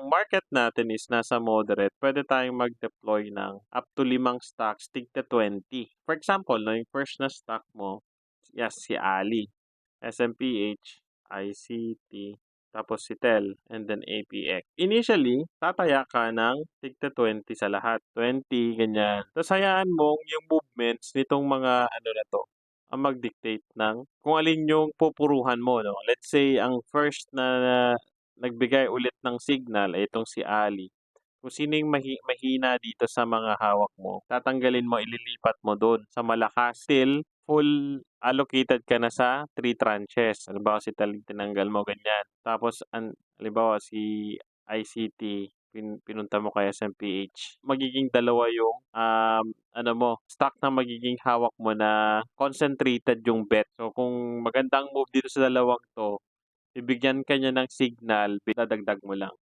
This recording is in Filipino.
market natin is nasa moderate, pwede tayong mag-deploy ng up to 5 stocks, tig-20. For example 'no, yung first na stock mo, yes, si Ali, SMPH, ICT, tapos si TEL, and then APX. Initially, tataya ka ng tig-20 sa lahat, 20 ganyan. Tapos hayaan mong yung movements nitong mga ano na 'to, ang mag-dictate ng kung alin yung pupuruhan mo 'no. Let's say ang first na nagbigay ulit ng signal ay itong si Ali. Kung sino yung mahina dito sa mga hawak mo, tatanggalin mo, ililipat mo dun sa malakas. Still, full allocated ka na sa 3 tranches. Halimbawa si Talig tinanggal mo, ganyan. Tapos halimbawa si ICT, pinunta mo kay SMPH. Magiging dalawa yung ano mo, stock na magiging hawak mo na concentrated yung bet. So kung magandang move dito sa dalawang 'to, bibigyan ka niya ng signal, dadagdag mo lang.